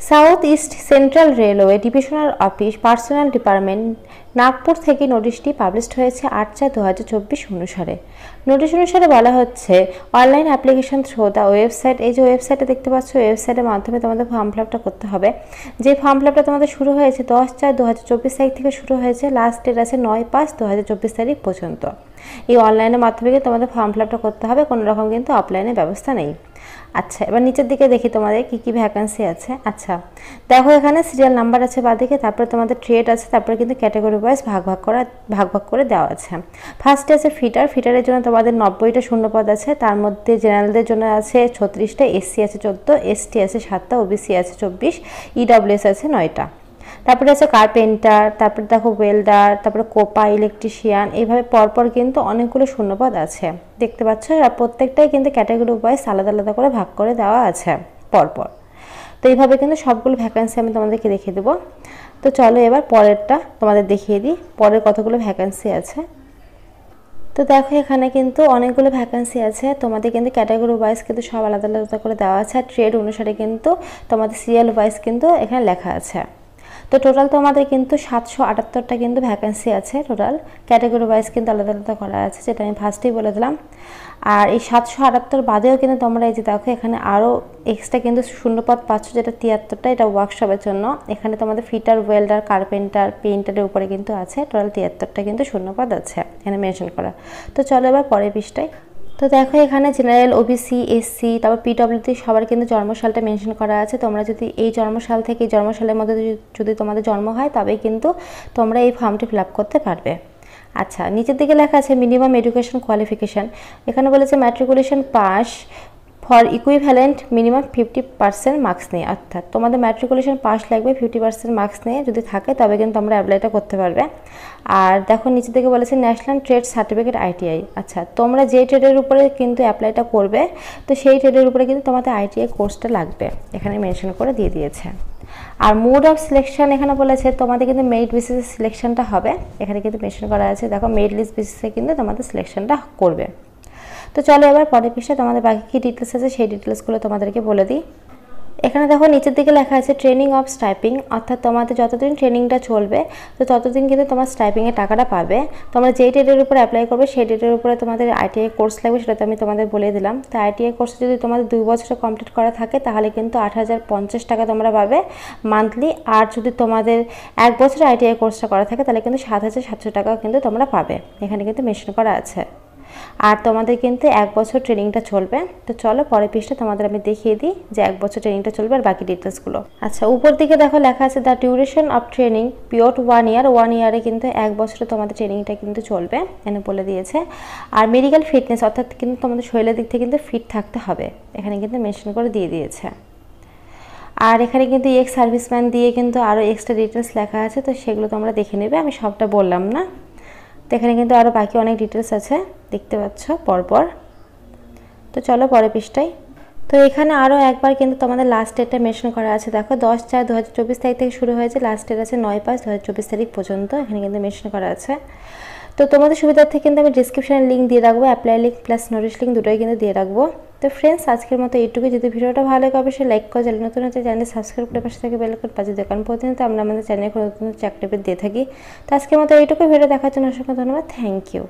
South east central railway divisional office personal department Nagpur থেকে নোটিশটি published হয়েছে 8/4/2024 অনুসারে। নোটিশ অনুসারে বলা হচ্ছে online application through the website. এই যে ওয়েবসাইটে দেখতে পাচ্ছ, ওয়েবসাইটের মাধ্যমে তোমাদের ফর্ম ফিল আপটা করতে হবে। যে ফর্ম ফিল আপটা তোমাদের শুরু হয়েছে 10/4/2024 তারিখ থেকে শুরু হয়েছে, লাস্ট ডেট আছে 9/5/2024 তারিখ পর্যন্ত। এই অনলাইনের মাধ্যমে কিন্তু তোমাদের ফর্ম ফিল আপটা করতে হবে, কোনো রকম কিন্তু অফলাইনের ব্যবস্থা নেই। আচ্ছা, এবার নিচের দিকে দেখি তোমাদের কি কি ভ্যাকেন্সি আছে। আচ্ছা দেখো, এখানে সিরিয়াল নাম্বার আছে বাদিকে, তারপরে তোমাদের ট্রেড আছে, তারপরে কিন্তু ক্যাটাগরি ওয়াইজ ভাগ ভাগ করে দেওয়া আছে। ফার্স্টে আছে ফিটারের জন্য তোমাদের 90টা শূন্যপদ আছে, তার মধ্যে জেনারেলদের জন্য আছে 36টা, এসসি আছে 14, এসটি আছে 7টা, ওবিসি আছে 24, ইডব্লিউএস আছে 9টা। তারপরে আছে কার্পেন্টার, তারপরে দেখো ওয়েল্ডার, তারপরে কোপা, ইলেকট্রিশিয়ান, এইভাবে পরপর কিন্তু অনেকগুলো শূন্যপদ আছে দেখতে পাচ্ছ। আর প্রত্যেকটাই কিন্তু ক্যাটাগরি ওয়াইজ আলাদা আলাদা করে ভাগ করে দেওয়া আছে পরপর। তো এইভাবে কিন্তু সবগুলো ভ্যাকেন্সি আমি তোমাদেরকে দেখিয়ে দেবো। তো চলো এবার পরেরটা তোমাদের দেখিয়ে দিই, পরের কতগুলো ভ্যাকেন্সি আছে। তো দেখো, এখানে কিন্তু অনেকগুলো ভ্যাকেন্সি আছে, তোমাদের কিন্তু ক্যাটাগরি ওয়াইজ কিন্তু সব আলাদা আলাদা করে দেওয়া আছে। আর ট্রেড অনুসারে কিন্তু তোমাদের সিরিয়াল ওয়াইজ কিন্তু এখানে লেখা আছে। তো টোটাল তোমাদের কিন্তু 778টা কিন্তু ভ্যাকেন্সি আছে টোটাল, ক্যাটাগরি ওয়াইজ কিন্তু আলাদা আলাদা করা আছে, যেটা আমি ফার্স্টেই বলে দিলাম। আর এই 778 বাদেও কিন্তু তোমরা এই যে দেখো, এখানে আরও এক্সট্রা কিন্তু শূন্যপদ পাচ্ছ, যেটা 73টা, এটা ওয়ার্কশপের জন্য। এখানে তোমাদের ফিটার, ওয়েল্ডার, কার্পেন্টার, পেইন্টারের উপরে কিন্তু আছে, টোটাল 73টা কিন্তু শূন্যপদ আছে এখানে মেনশন করা। তো চলো এবার পরের পৃষ্ঠায়। তো দেখো, এখানে জেনারেল, ওবিসি, এসসি, তারপর পিডব্লিউডি সবার কিন্তু জন্মসালটা মেনশন করা আছে। তোমরা যদি এই জন্মসাল থেকে এই জন্মসালের মধ্যে যদি তোমাদের জন্ম হয়, তবেই কিন্তু তোমরা এই ফর্মটি ফিল আপ করতে পারবে। আচ্ছা, নিচের দিকে লেখা আছে মিনিমাম এডুকেশন কোয়ালিফিকেশান। এখানে বলেছে matriculation pass for equivalent minimum 50% marks নিয়ে, অর্থাৎ তোমাদের ম্যাট্রিকুলেশন পাস লাগবে 50% মার্কস নিয়ে, যদি থাকে তবে কিন্তু তোমরা অ্যাপ্লাইটা করতে পারবে। আর দেখো, নিচের দিকে বলেছে ন্যাশনাল ট্রেড সার্টিফিকেট আইটিআই। আচ্ছা, তোমরা যে ট্রেডের উপরে কিন্তু অ্যাপ্লাইটা করবে, তো সেই ট্রেডের উপরে কিন্তু তোমাদের আইটিআই কোর্সটা লাগবে, এখানে মেনশন করে দিয়ে দিয়েছে। আর মোড অফ সিলেকশন এখানে বলেছে তোমাদের কিন্তু মেরিট বেসিসে সিলেকশনটা হবে, এখানে কিন্তু মেনশন করা আছে। দেখো, মেরিট লিস্ট বেসিসে কিন্তু তোমাদের সিলেকশনটা করবে। তো চলো এবার পরের পৃষ্ঠায় তোমাদের বাকি কী ডিটেলস আছে সেই ডিটেলসগুলো তোমাদেরকে বলে দিই। এখানে দেখো, নিচের দিকে লেখা আছে ট্রেনিং অফ স্টাইপিং, অর্থাৎ তোমাদের যতদিন ট্রেনিংটা চলবে তো ততদিন কিন্তু তোমার স্টাইপিংয়ের টাকাটা পাবে। তোমরা যেই ডেটের উপরে অ্যাপ্লাই করবে সেই ডেটের উপরে তোমাদের আইটিআই কোর্স লাগবে, সেটা তো আমি তোমাদের বলে দিলাম। তো আইটিআই কোর্স যদি তোমাদের 2 বছরে কমপ্লিট করা থাকে, তাহলে কিন্তু 8,050 টাকা তোমরা পাবে মান্থলি। আর যদি তোমাদের 1 বছরে আইটিআই কোর্সটা করা থাকে, তাহলে কিন্তু 7,700 টাকাও কিন্তু তোমরা পাবে, এখানে কিন্তু মেনশন করা আছে। আর তোমাদের কিন্তু 1 বছর ট্রেনিংটা চলবে। তো চলো পরের পৃষ্ঠা তোমাদের আমি দেখিয়ে দিই যে 1 বছর ট্রেনিংটা চলবে আর বাকি ডিটেলসগুলো। আচ্ছা, উপর দিকে দেখো লেখা আছে the duration of training period 1 ইয়ার। 1 ইয়ারে কিন্তু 1 বছরে তোমাদের ট্রেনিংটা কিন্তু চলবে, এখানে বলে দিয়েছে। আর মেডিকেল ফিটনেস, অর্থাৎ কিন্তু তোমাদের শরীরের দিক থেকে কিন্তু ফিট থাকতে হবে, এখানে কিন্তু মেনশন করে দিয়ে দিয়েছে। আর এখানে কিন্তু এক্স সার্ভিসম্যান দিয়ে কিন্তু আরও এক্সট্রা ডিটেলস লেখা আছে, তো সেগুলো তোমরা দেখে নেবে, আমি সবটা বললাম না। তো এখানে কিন্তু আরও বাকি অনেক ডিটেলস আছে দেখতে পাচ্ছ পরপর। তো চলো পরের পৃষ্ঠায়। তো এখানে আরও একবার কিন্তু তোমাদের লাস্ট ডেটটা মেনশন করা আছে। দেখো, 10/4/2024 তারিখ থেকে শুরু হয়েছে, লাস্ট ডেট আছে 9/5/2024 তারিখ পর্যন্ত, এখানে কিন্তু মেনশন করা আছে। তো তোমাদের সুবিধার্থে কিন্তু আমি ডিসক্রিপশানে লিঙ্ক দিয়ে রাখবো, apply link plus notice link দুটোই কিন্তু দিয়ে রাখবো। তো ফ্রেন্ডস, আজকের মতো এইটুকু। যদি ভিডিওটা ভালো লাগে অবশ্যই লাইক করে, চ্যানেল নতুন হচ্ছে চ্যানেল সাবস্ক্রাইব করে পাশে থেকে বেল করে বাজিয়ে দিও, কারণ প্রতিদিন তো আমরা আমাদের চ্যানেলে নতুন চাকরি দিয়ে থাকি। তো আজকের মতো এইটুকু। ভিডিও দেখার জন্য অসংখ্য ধন্যবাদ। Thank you.